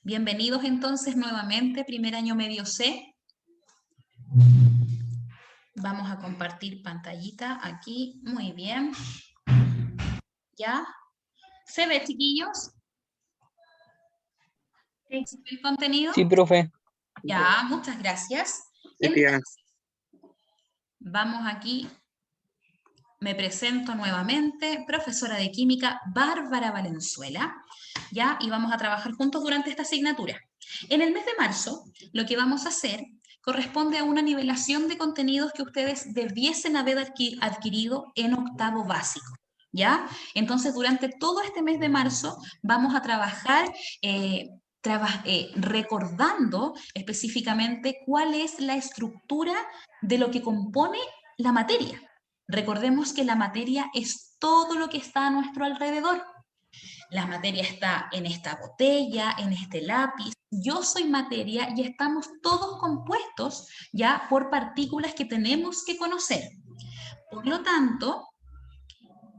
Bienvenidos entonces nuevamente, primer año medio C. Vamos a compartir pantallita aquí, muy bien. ¿Ya? ¿Se ve, chiquillos? Sí. ¿Se ve el contenido? Sí, profe. Ya, muchas gracias. Sí, tía. Entonces, vamos aquí. Me presento nuevamente, profesora de química Bárbara Valenzuela, ¿ya? Y vamos a trabajar juntos durante esta asignatura. En el mes de marzo, lo que vamos a hacer corresponde a una nivelación de contenidos que ustedes debiesen haber adquirido en octavo básico, ¿ya? Entonces, durante todo este mes de marzo vamos a trabajar recordando específicamente cuál es la estructura de lo que compone la materia. Recordemos que la materia es todo lo que está a nuestro alrededor. La materia está en esta botella, en este lápiz. Yo soy materia y estamos todos compuestos ya por partículas que tenemos que conocer. Por lo tanto,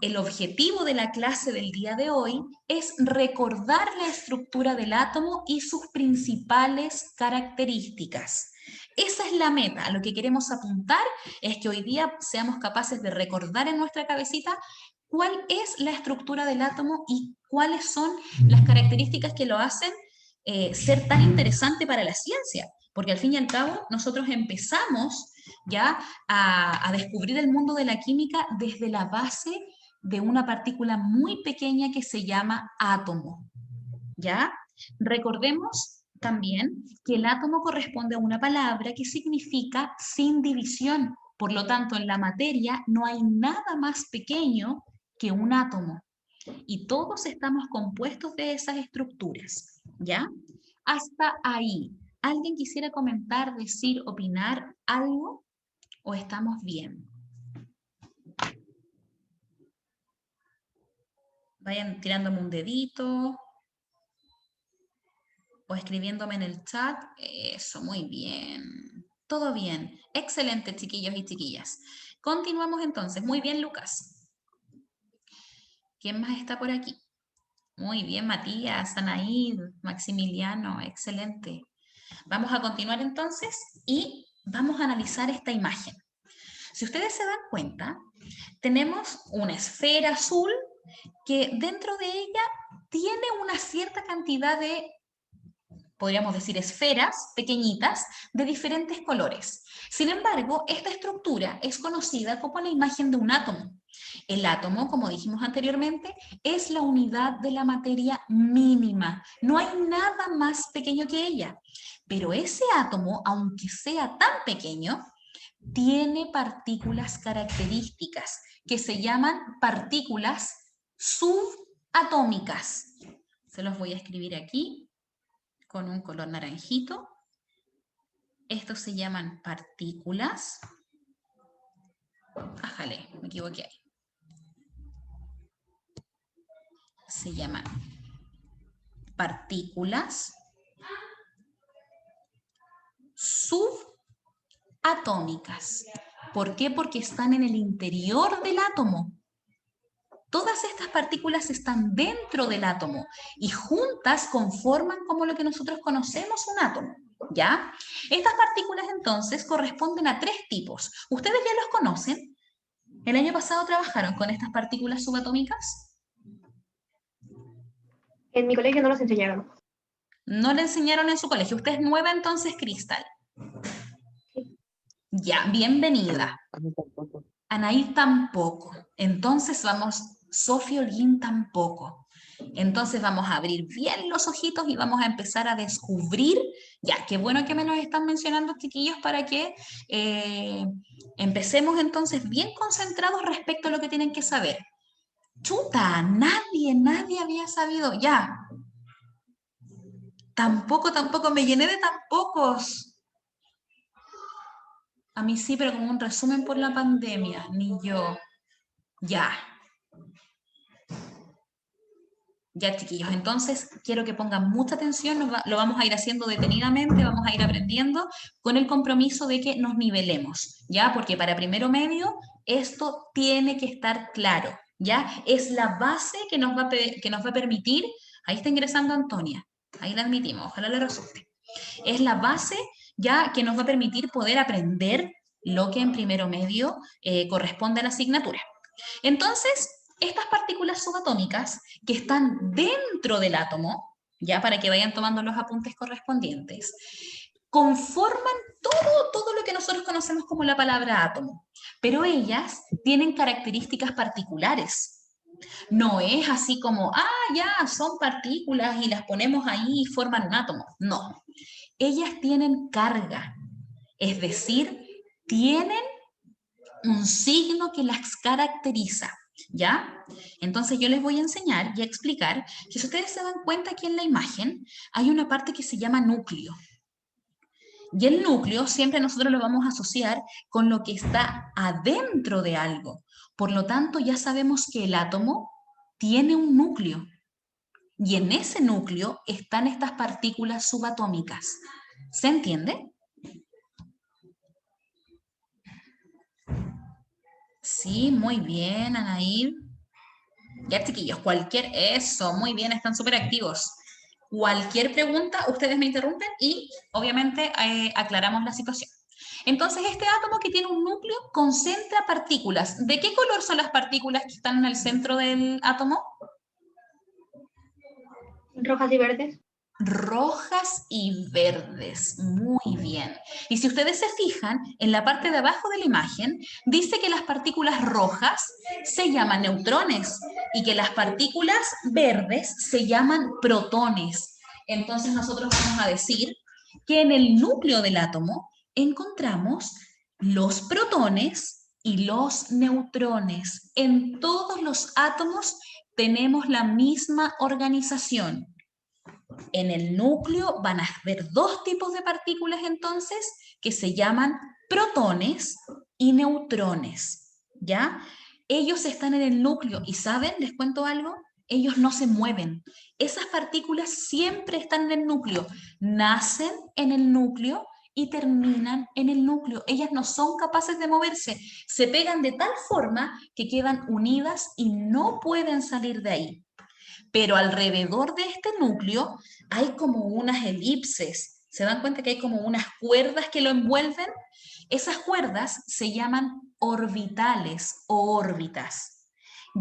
el objetivo de la clase del día de hoy es recordar la estructura del átomo y sus principales características. Esa es la meta. A lo que queremos apuntar es que hoy día seamos capaces de recordar en nuestra cabecita cuál es la estructura del átomo y cuáles son las características que lo hacen ser tan interesante para la ciencia. Porque al fin y al cabo nosotros empezamos ya a descubrir el mundo de la química desde la base de una partícula muy pequeña que se llama átomo, ¿ya? Recordemos también que el átomo corresponde a una palabra que significa sin división. Por lo tanto, en la materia no hay nada más pequeño que un átomo. Y todos estamos compuestos de esas estructuras, ¿ya? Hasta ahí. ¿Alguien quisiera comentar, decir, opinar algo? ¿O estamos bien? Vayan tirándome un dedito o escribiéndome en el chat. Eso, muy bien. Todo bien. Excelente, chiquillos y chiquillas. Continuamos entonces. Muy bien, Lucas. ¿Quién más está por aquí? Muy bien, Matías, Anaíd, Maximiliano. Excelente. Vamos a continuar entonces y vamos a analizar esta imagen. Si ustedes se dan cuenta, tenemos una esfera azul que dentro de ella tiene una cierta cantidad de, podríamos decir, esferas pequeñitas de diferentes colores. Sin embargo, esta estructura es conocida como la imagen de un átomo. El átomo, como dijimos anteriormente, es la unidad de la materia mínima. No hay nada más pequeño que ella. Pero ese átomo, aunque sea tan pequeño, tiene partículas características que se llaman partículas subatómicas. Se los voy a escribir aquí con un color naranjito. Estos se llaman partículas. Ájale, me equivoqué ahí. Se llaman partículas subatómicas. ¿Por qué? Porque están en el interior del átomo. Todas estas partículas están dentro del átomo y juntas conforman como lo que nosotros conocemos un átomo, ¿ya? Estas partículas entonces corresponden a tres tipos. ¿Ustedes ya los conocen? ¿El año pasado trabajaron con estas partículas subatómicas? En mi colegio no nos enseñaron. No le enseñaron en su colegio. Usted es nueva entonces, Cristal. Sí. Ya, bienvenida. A mí tampoco. Anaí tampoco. Entonces vamos, Sofía Holguín tampoco. Entonces vamos a abrir bien los ojitos y vamos a empezar a descubrir, ya, qué bueno que me los están mencionando, chiquillos, para que empecemos entonces bien concentrados respecto a lo que tienen que saber. Chuta, nadie había sabido, ya. Tampoco, me llené de tampocos. A mí sí, pero como un resumen por la pandemia, ni yo. Ya. Ya, chiquillos, entonces quiero que pongan mucha atención, lo vamos a ir haciendo detenidamente, vamos a ir aprendiendo con el compromiso de que nos nivelemos, ¿ya? Porque para primero medio esto tiene que estar claro, ¿ya? Es la base que nos va a permitir, ahí está ingresando Antonia, Ahí la admitimos, ojalá le resulte. Es la base ya que nos va a permitir poder aprender lo que en primero medio corresponde a la asignatura. Entonces, estas partículas subatómicas que están dentro del átomo, ya para que vayan tomando los apuntes correspondientes, conforman todo lo que nosotros conocemos como la palabra átomo, pero ellas tienen características particulares. No es así como, ya, son partículas y las ponemos ahí y forman un átomo. No, ellas tienen carga, es decir, tienen un signo que las caracteriza, ¿ya? Entonces yo les voy a enseñar y a explicar que si ustedes se dan cuenta aquí en la imagen, hay una parte que se llama núcleo. Y el núcleo siempre nosotros lo vamos a asociar con lo que está adentro de algo. Por lo tanto, ya sabemos que el átomo tiene un núcleo. Y en ese núcleo están estas partículas subatómicas. ¿Se entiende? Sí, muy bien, Anaí. Ya, chiquillos, eso, muy bien, están súper activos. Cualquier pregunta, ustedes me interrumpen y obviamente aclaramos la situación. Entonces, este átomo que tiene un núcleo concentra partículas. ¿De qué color son las partículas que están en el centro del átomo? Rojas y verdes. Rojas y verdes. Muy bien. Y si ustedes se fijan, en la parte de abajo de la imagen, dice que las partículas rojas se llaman neutrones y que las partículas verdes se llaman protones. Entonces nosotros vamos a decir que en el núcleo del átomo encontramos los protones y los neutrones. En todos los átomos tenemos la misma organización. En el núcleo van a haber dos tipos de partículas entonces que se llaman protones y neutrones, ¿ya? Ellos están en el núcleo y ¿saben? Les cuento algo. Ellos no se mueven. Esas partículas siempre están en el núcleo. Nacen en el núcleo y terminan en el núcleo. Ellas no son capaces de moverse. Se pegan de tal forma que quedan unidas y no pueden salir de ahí. Pero alrededor de este núcleo hay como unas elipses. ¿Se dan cuenta que hay como unas cuerdas que lo envuelven? Esas cuerdas se llaman orbitales o órbitas.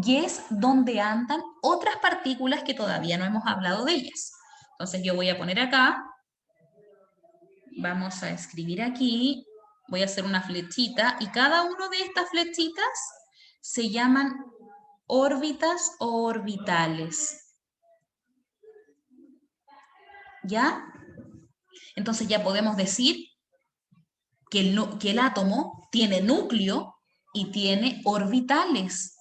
Y es donde andan otras partículas que todavía no hemos hablado de ellas. Entonces yo voy a poner acá, vamos a escribir aquí, voy a hacer una flechita y cada una de estas flechitas se llaman órbitas o orbitales. ¿Ya? Entonces ya podemos decir que el átomo tiene núcleo y tiene orbitales.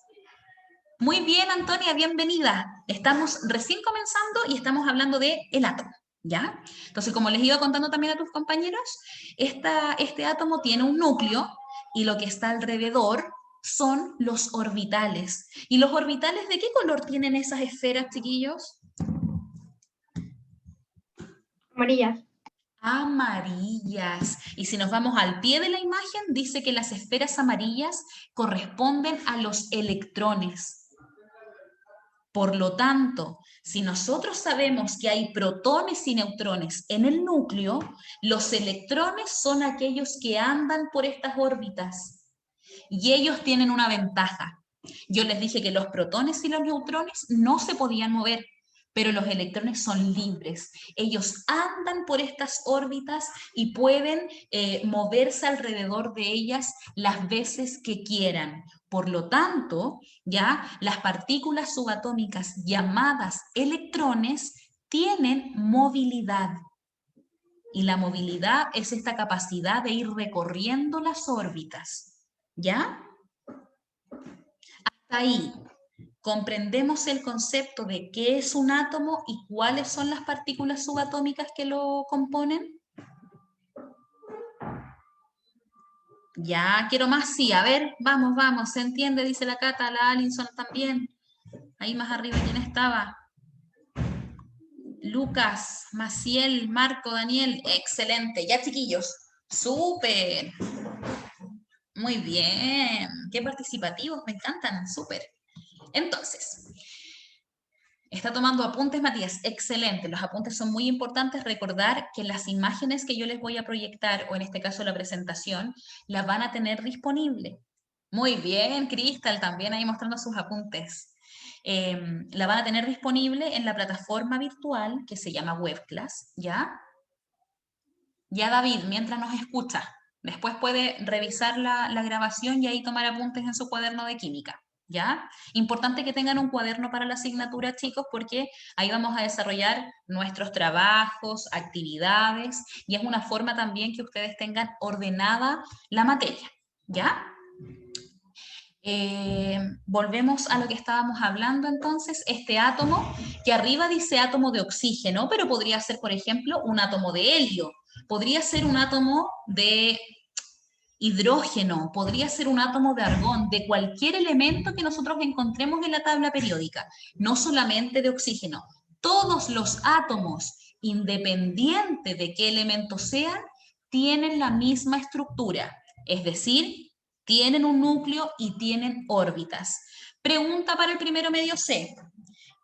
Muy bien, Antonia, bienvenida. Estamos recién comenzando y estamos hablando de el átomo, ¿ya? Entonces, como les iba contando también a tus compañeros, este átomo tiene un núcleo y lo que está alrededor son los orbitales. ¿Y los orbitales de qué color tienen esas esferas, chiquillos? Amarillas. Amarillas. Y si nos vamos al pie de la imagen, dice que las esferas amarillas corresponden a los electrones. Por lo tanto, si nosotros sabemos que hay protones y neutrones en el núcleo, los electrones son aquellos que andan por estas órbitas. Y ellos tienen una ventaja. Yo les dije que los protones y los neutrones no se podían mover, pero los electrones son libres. Ellos andan por estas órbitas y pueden moverse alrededor de ellas las veces que quieran. Por lo tanto, ya las partículas subatómicas llamadas electrones tienen movilidad. Y la movilidad es esta capacidad de ir recorriendo las órbitas. ¿Ya? Hasta ahí. ¿Comprendemos el concepto de qué es un átomo y cuáles son las partículas subatómicas que lo componen? Ya, quiero más, sí. A ver, vamos, vamos. ¿Se entiende? Dice la Cata, la Alinson también. Ahí más arriba, ¿quién estaba? Lucas, Maciel, Marco, Daniel. Excelente. Ya, chiquillos. Súper. Muy bien. Qué participativos, me encantan. Súper. Entonces, Está tomando apuntes, Matías. Excelente. Los apuntes son muy importantes. Recordar que las imágenes que yo les voy a proyectar, o en este caso la presentación, las van a tener disponible. Muy bien, Cristal, también ahí mostrando sus apuntes. La van a tener disponible en la plataforma virtual que se llama Webclass, ¿ya? Ya David, mientras nos escucha, después puede revisar la grabación y ahí tomar apuntes en su cuaderno de química. ¿Ya? Importante que tengan un cuaderno para la asignatura, chicos, porque ahí vamos a desarrollar nuestros trabajos, actividades, y es una forma también que ustedes tengan ordenada la materia. ¿Ya? Volvemos a lo que estábamos hablando entonces, este átomo que arriba dice átomo de oxígeno, pero podría ser, por ejemplo, un átomo de helio, podría ser un átomo de hidrógeno, podría ser un átomo de argón, de cualquier elemento que nosotros encontremos en la tabla periódica, no solamente de oxígeno. Todos los átomos, independiente de qué elemento sean, tienen la misma estructura, es decir, tienen un núcleo y tienen órbitas. Pregunta para el primero medio C.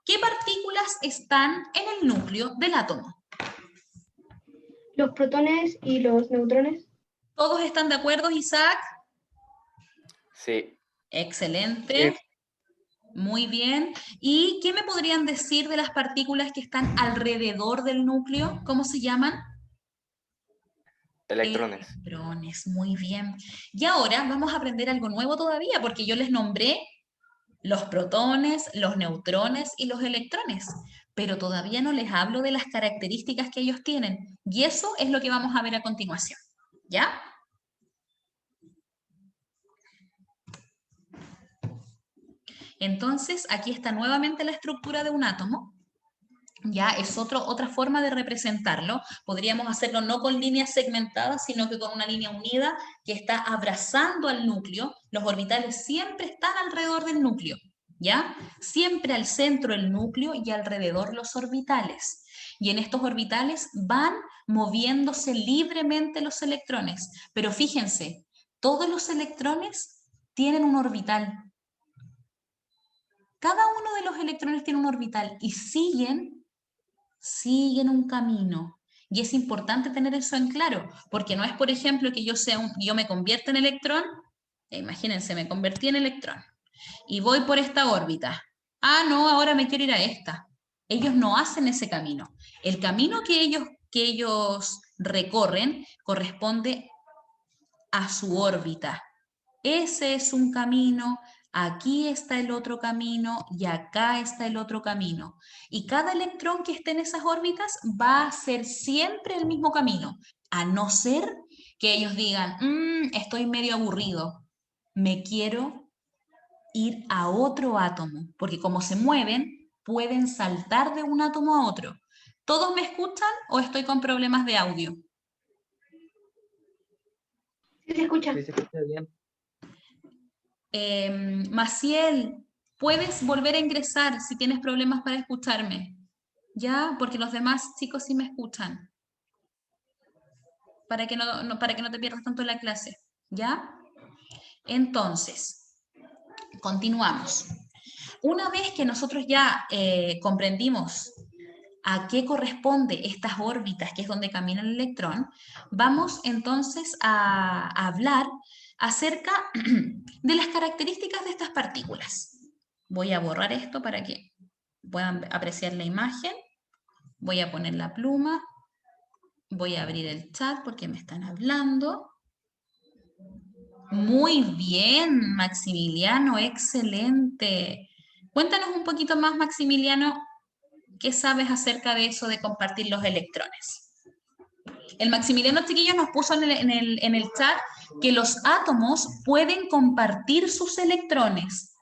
¿Qué partículas están en el núcleo del átomo? Los protones y los neutrones. ¿Todos están de acuerdo, Isaac? Sí. Excelente. Muy bien. ¿Y qué me podrían decir de las partículas que están alrededor del núcleo? ¿Cómo se llaman? Electrones. Electrones, muy bien. Y ahora vamos a aprender algo nuevo todavía, porque yo les nombré los protones, los neutrones y los electrones, pero todavía no les hablo de las características que ellos tienen. Y eso es lo que vamos a ver a continuación. ¿Ya? Entonces, aquí está nuevamente la estructura de un átomo. Ya es otra forma de representarlo. Podríamos hacerlo no con líneas segmentadas, sino que con una línea unida que está abrazando al núcleo. Los orbitales siempre están alrededor del núcleo, ¿ya? Siempre al centro el núcleo y alrededor los orbitales. Y en estos orbitales van moviéndose libremente los electrones. Pero fíjense, todos los electrones tienen un orbital. Cada uno de los electrones tiene un orbital y siguen un camino. Y es importante tener eso en claro, porque no es, por ejemplo, que yo me convierta en electrón, imagínense, me convertí en electrón y voy por esta órbita. Ah, no, ahora me quiero ir a esta. Ellos no hacen ese camino. El camino que ellos recorren corresponde a su órbita. Ese es un camino, aquí está el otro camino y acá está el otro camino. Y cada electrón que esté en esas órbitas va a ser siempre el mismo camino, a no ser que ellos digan, estoy medio aburrido, me quiero ir a otro átomo, porque como se mueven, pueden saltar de un átomo a otro. ¿Todos me escuchan o estoy con problemas de audio? Sí, se escucha. Sí, se escucha bien. Maciel, puedes volver a ingresar si tienes problemas para escucharme. ¿Ya? Porque los demás chicos sí me escuchan. Para que para que no te pierdas tanto la clase. ¿Ya? Entonces, continuamos. Una vez que nosotros ya comprendimos a qué corresponde estas órbitas, que es donde camina el electrón, vamos entonces a hablar acerca de las características de estas partículas. Voy a borrar esto para que puedan apreciar la imagen. Voy a poner la pluma. Voy a abrir el chat porque me están hablando. Muy bien, Maximiliano, excelente. Cuéntanos un poquito más, Maximiliano, ¿qué sabes acerca de eso de compartir los electrones? El Maximiliano Chiquillos nos puso en el chat que los átomos pueden compartir sus electrones.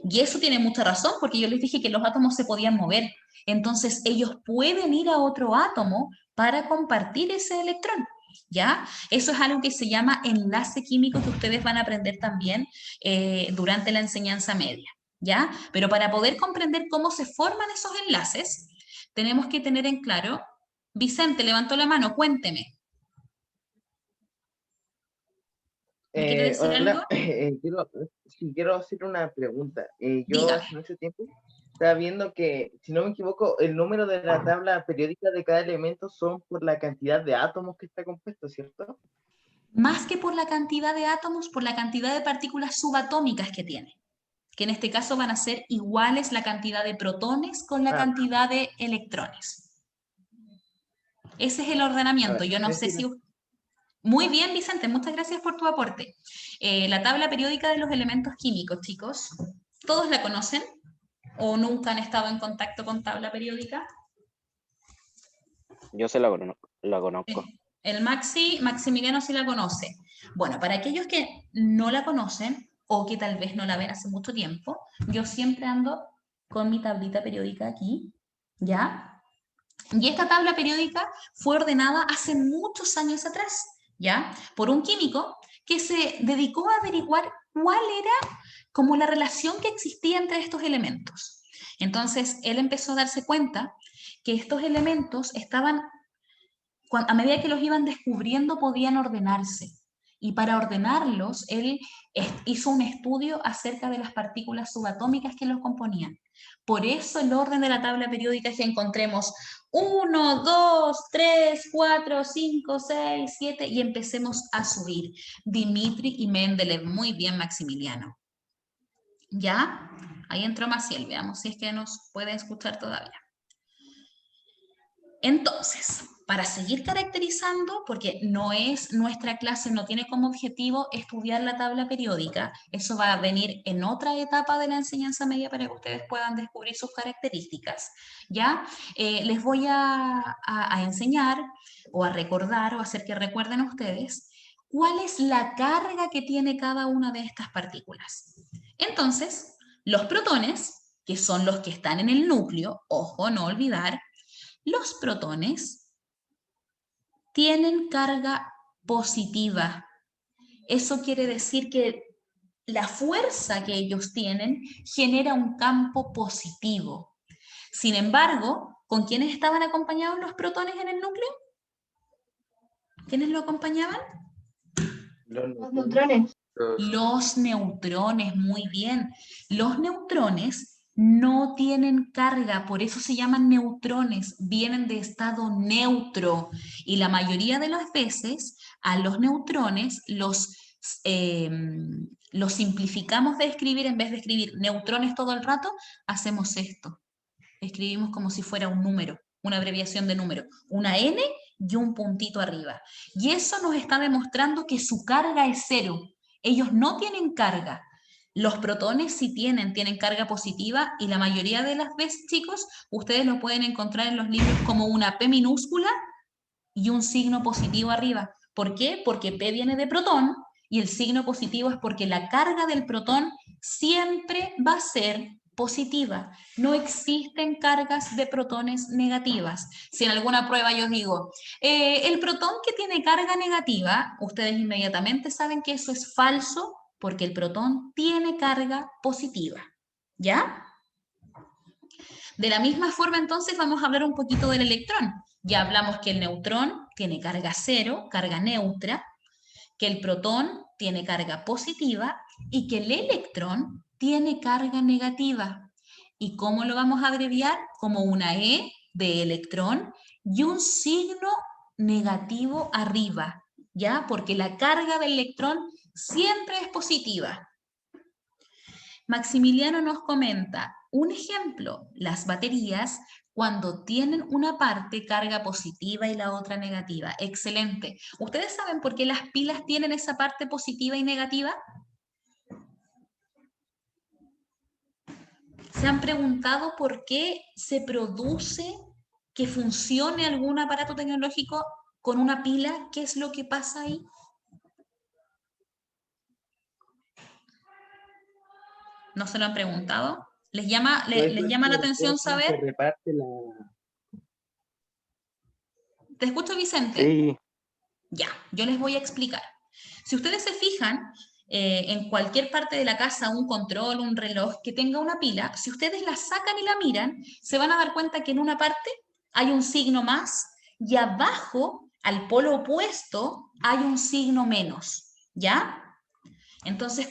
Y eso tiene mucha razón, porque yo les dije que los átomos se podían mover. Entonces, ellos pueden ir a otro átomo para compartir ese electrón. ¿Ya? Eso es algo que se llama enlace químico que ustedes van a aprender también durante la enseñanza media. ¿Ya? Pero para poder comprender cómo se forman esos enlaces, tenemos que tener en claro. Vicente, levantó la mano, cuénteme. ¿Me quiere decir algo? Hola, quiero hacer una pregunta. Yo Dígame. hace mucho tiempo estaba viendo que, si no me equivoco, el número de la tabla periódica de cada elemento son por la cantidad de átomos que está compuesto, ¿cierto? Más que por la cantidad de átomos, por la cantidad de partículas subatómicas que tiene, que en este caso van a ser iguales la cantidad de protones con la Ah, cantidad de electrones. Ese es el a ordenamiento. ver, Yo no sé si... Muy bien, Vicente, muchas gracias por tu aporte. La tabla periódica de los elementos químicos, chicos, ¿todos la conocen? ¿O nunca han estado en contacto con tabla periódica? Yo la conozco. El Maximiliano sí la conoce. Bueno, para aquellos que no la conocen o que tal vez no la ven hace mucho tiempo, yo siempre ando con mi tablita periódica aquí, ¿ya? Y esta tabla periódica fue ordenada hace muchos años atrás, ¿ya? Por un químico que se dedicó a averiguar cuál era como la relación que existía entre estos elementos. Entonces, él empezó a darse cuenta que estos elementos estaban, a medida que los iban descubriendo, podían ordenarse. Y para ordenarlos, él hizo un estudio acerca de las partículas subatómicas que los componían. Por eso el orden de la tabla periódica es que encontremos 1, 2, 3, 4, 5, 6, 7 y empecemos a subir. Dimitri y Mendeleev. Muy bien, Maximiliano. ¿Ya? Ahí entró Maciel. Veamos si es que nos puede escuchar todavía. Entonces, para seguir caracterizando, porque no es nuestra clase, no tiene como objetivo estudiar la tabla periódica, eso va a venir en otra etapa de la enseñanza media para que ustedes puedan descubrir sus características, ¿ya? Les voy a enseñar o a recordar o hacer que recuerden ustedes cuál es la carga que tiene cada una de estas partículas. Entonces, los protones, que son los que están en el núcleo, ojo, no olvidar, los protones tienen carga positiva. Eso quiere decir que la fuerza que ellos tienen genera un campo positivo. Sin embargo, ¿con quiénes estaban acompañados los protones en el núcleo? ¿Quiénes lo acompañaban? Los neutrones. Los neutrones, muy bien. Los neutrones no tienen carga, por eso se llaman neutrones, vienen de estado neutro. Y la mayoría de las veces a los neutrones los simplificamos de escribir, en vez de escribir neutrones todo el rato, hacemos esto. Escribimos como si fuera un número, una abreviación de número, una N y un puntito arriba. Y eso nos está demostrando que su carga es cero. Ellos no tienen carga. Los protones sí tienen carga positiva y la mayoría de las veces, chicos, ustedes lo pueden encontrar en los libros como una P minúscula y un signo positivo arriba. ¿Por qué? Porque P viene de protón y el signo positivo es porque la carga del protón siempre va a ser positiva. No existen cargas de protones negativas. Si en alguna prueba yo digo, el protón que tiene carga negativa, ustedes inmediatamente saben que eso es falso porque el protón tiene carga positiva. ¿Ya? De la misma forma, entonces, vamos a hablar un poquito del electrón. Ya hablamos que el neutrón tiene carga cero, carga neutra, que el protón tiene carga positiva y que el electrón tiene carga negativa. ¿Y cómo lo vamos a abreviar? Como una E de electrón y un signo negativo arriba, ¿ya? Porque la carga del electrón siempre es positiva. Maximiliano nos comenta, un ejemplo, las baterías cuando tienen una parte carga positiva y la otra negativa. Excelente. ¿Ustedes saben por qué las pilas tienen esa parte positiva y negativa? ¿Se han preguntado por qué se produce que funcione algún aparato tecnológico con una pila? ¿Qué es lo que pasa ahí? ¿No se lo han preguntado? ¿Les llama la atención saber? ¿Te escucho, Vicente? Sí. Ya, yo les voy a explicar. Si ustedes se fijan, en cualquier parte de la casa, un control, un reloj que tenga una pila, si ustedes la sacan y la miran, se van a dar cuenta que en una parte hay un signo más y abajo, al polo opuesto, hay un signo menos, ¿ya? Entonces,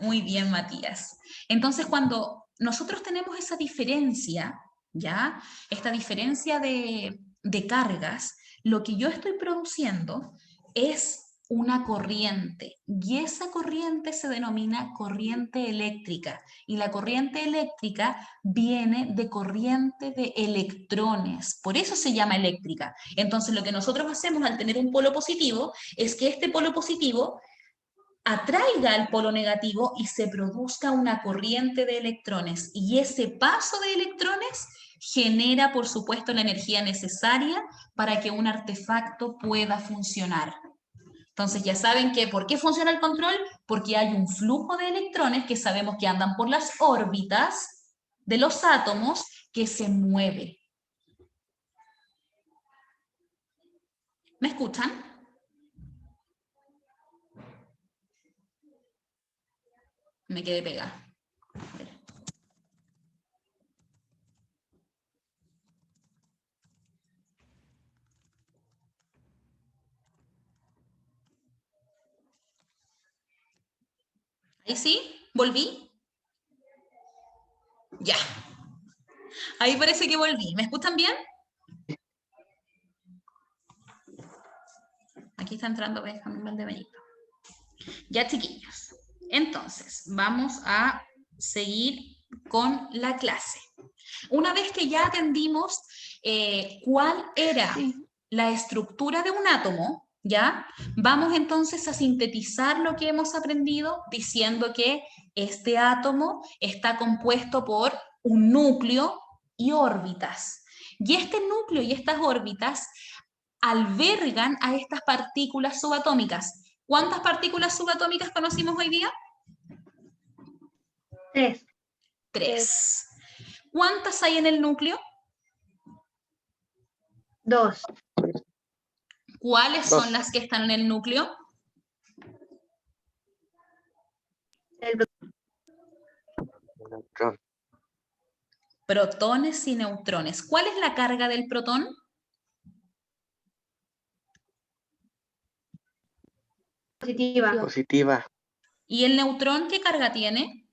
muy bien, Matías. Entonces, cuando nosotros tenemos esa diferencia, ¿ya? Esta diferencia de cargas, lo que yo estoy produciendo es una corriente, y esa corriente se denomina corriente eléctrica, y la corriente eléctrica viene de corriente de electrones, por eso se llama eléctrica. Entonces, lo que nosotros hacemos al tener un polo positivo es que este polo positivo atraiga al polo negativo y se produzca una corriente de electrones, y ese paso de electrones genera, por supuesto, la energía necesaria para que un artefacto pueda funcionar. Entonces ya saben que, ¿por qué funciona el control? Porque hay un flujo de electrones que sabemos que andan por las órbitas de los átomos que se mueve. ¿Me escuchan? Me quedé pegada. Ahí sí, volví. Ya. Ahí parece que volví. ¿Me escuchan bien? Aquí está entrando Benjamín Valdebenito. Ya, chiquillos. Entonces, vamos a seguir con la clase. Una vez que ya atendimos cuál era la estructura de un átomo, ¿ya? Vamos entonces a sintetizar lo que hemos aprendido diciendo que este átomo está compuesto por un núcleo y órbitas. Y este núcleo y estas órbitas albergan a estas partículas subatómicas. ¿Cuántas partículas subatómicas conocimos hoy día? 3. 3. ¿Cuántas hay en el núcleo? 2. ¿Cuáles son las que están en el núcleo? El Neutrón. Protones y neutrones. ¿Cuál es la carga del protón? positiva. Positiva. ¿Y el neutrón qué carga tiene?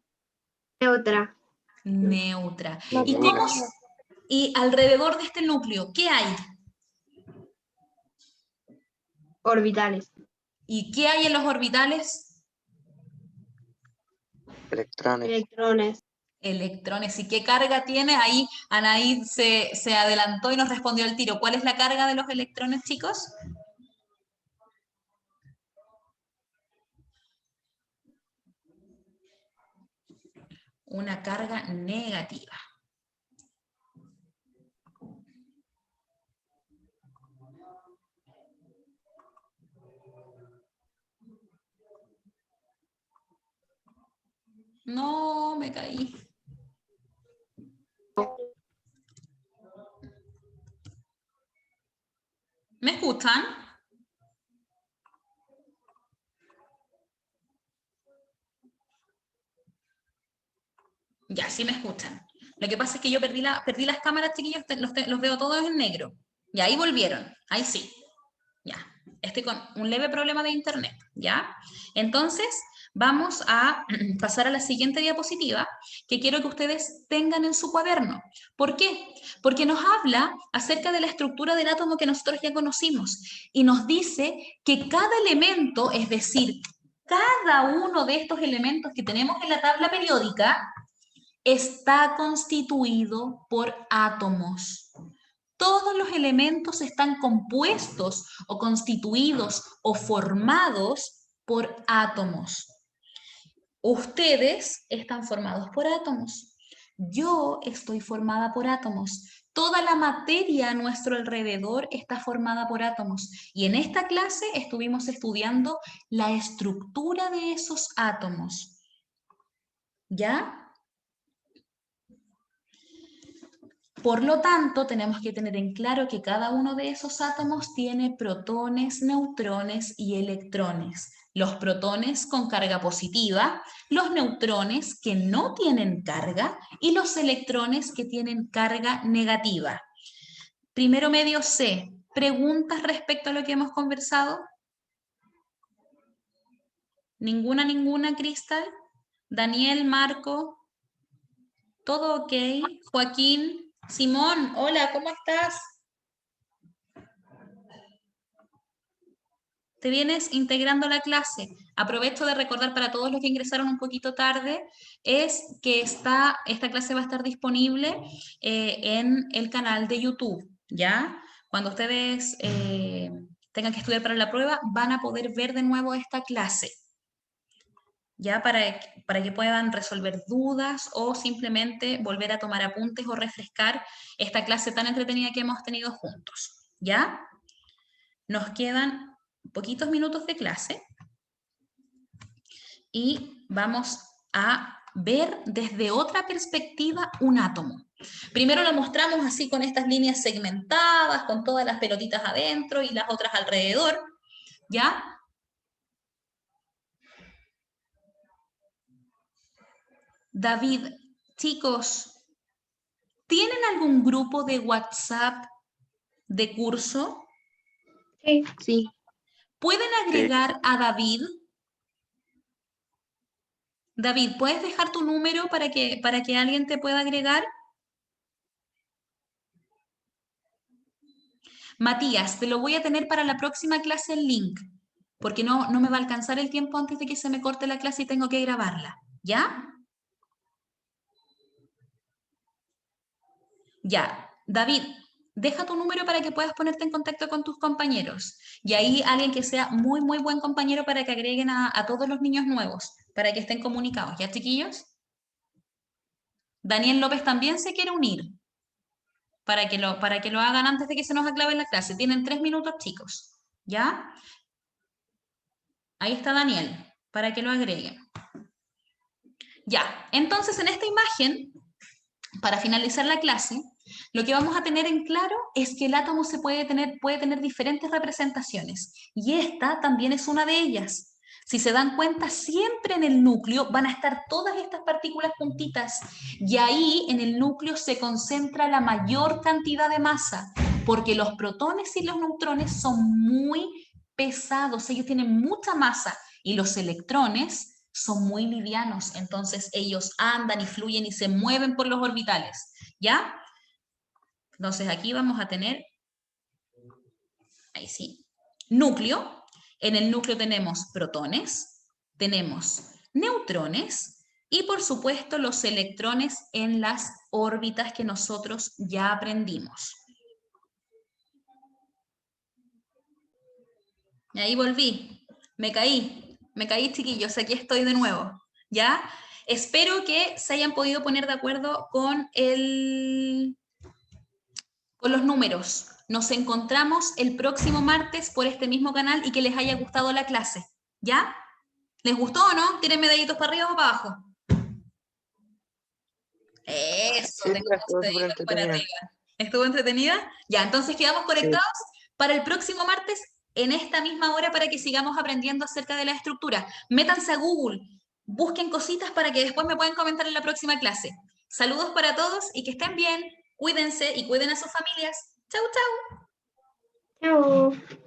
Neutra. Neutra. Negativa. ¿Y alrededor de este núcleo qué hay? Orbitales. ¿Y qué hay en los orbitales? Electrones. Electrones. Electrones. ¿Y qué carga tiene? Ahí Anaí se adelantó y nos respondió al tiro. ¿Cuál es la carga de los electrones, chicos? Una carga negativa. No, me caí. ¿Me escuchan? Ya, sí me escuchan. Lo que pasa es que yo perdí las cámaras, chiquillos, los veo todos en negro. Y ahí volvieron. Ahí sí. Ya. Estoy con un leve problema de internet. ¿Ya? Entonces, vamos a pasar a la siguiente diapositiva que quiero que ustedes tengan en su cuaderno. ¿Por qué? Porque nos habla acerca de la estructura del átomo que nosotros ya conocimos y nos dice que cada elemento, es decir, cada uno de estos elementos que tenemos en la tabla periódica, está constituido por átomos. Todos los elementos están compuestos o constituidos o formados por átomos. Ustedes están formados por átomos. Yo estoy formada por átomos. Toda la materia a nuestro alrededor está formada por átomos. Y en esta clase estuvimos estudiando la estructura de esos átomos. ¿Ya? Por lo tanto, tenemos que tener en claro que cada uno de esos átomos tiene protones, neutrones y electrones. Los protones con carga positiva, los neutrones que no tienen carga y los electrones que tienen carga negativa. Primero medio C. ¿Preguntas respecto a lo que hemos conversado? ¿Ninguna, Cristal? ¿Daniel, Marco? Todo ok. Joaquín, Simón, hola, ¿cómo estás? Te vienes integrando a la clase. Aprovecho de recordar para todos los que ingresaron un poquito tarde, es que esta clase va a estar disponible en el canal de YouTube, ¿ya? Cuando ustedes tengan que estudiar para la prueba, van a poder ver de nuevo esta clase, ¿ya? Para que puedan resolver dudas o simplemente volver a tomar apuntes o refrescar esta clase tan entretenida que hemos tenido juntos, ¿ya? Nos quedan poquitos minutos de clase y vamos a ver desde otra perspectiva un átomo. Primero lo mostramos así con estas líneas segmentadas, con todas las pelotitas adentro y las otras alrededor, ¿ya? David, chicos, ¿tienen algún grupo de WhatsApp de curso? Sí. Sí. ¿Pueden agregar a David? David, ¿puedes dejar tu número para que alguien te pueda agregar? Matías, te lo voy a tener para la próxima clase el link, porque no me va a alcanzar el tiempo antes de que se me corte la clase y tengo que grabarla, ¿ya? Ya, David, deja tu número para que puedas ponerte en contacto con tus compañeros. Y ahí alguien que sea muy, muy buen compañero para que agreguen a todos los niños nuevos, para que estén comunicados, ¿ya, chiquillos? Daniel López también se quiere unir, para que lo hagan antes de que se nos acabe la clase. Tienen 3 minutos, chicos, ¿ya? Ahí está Daniel, para que lo agreguen. Ya, entonces en esta imagen, para finalizar la clase, lo que vamos a tener en claro es que el átomo puede tener diferentes representaciones, y esta también es una de ellas. Si se dan cuenta, siempre en el núcleo van a estar todas estas partículas juntitas, y ahí en el núcleo se concentra la mayor cantidad de masa, porque los protones y los neutrones son muy pesados, ellos tienen mucha masa, y los electrones son muy livianos, entonces ellos andan y fluyen y se mueven por los orbitales, ¿ya? Entonces aquí vamos a tener, ahí sí, núcleo. En el núcleo tenemos protones, tenemos neutrones y por supuesto los electrones en las órbitas que nosotros ya aprendimos. Y ahí volví, me caí, chiquillos, aquí estoy de nuevo, ¿ya? Espero que se hayan podido poner de acuerdo con los números. Nos encontramos el próximo martes por este mismo canal y que les haya gustado la clase, ¿ya? ¿Les gustó o no? ¿Tienen medallitos para arriba o para abajo? Eso, Sí, tengo estuvo súper deditos para entretenida. arriba. ¿Estuvo entretenida? Ya, entonces quedamos conectados para el próximo martes en esta misma hora para que sigamos aprendiendo acerca de la estructura. Métanse a Google, busquen cositas para que después me puedan comentar en la próxima clase. Saludos para todos y que estén bien. Cuídense y cuiden a sus familias. Chau, chau. Chao.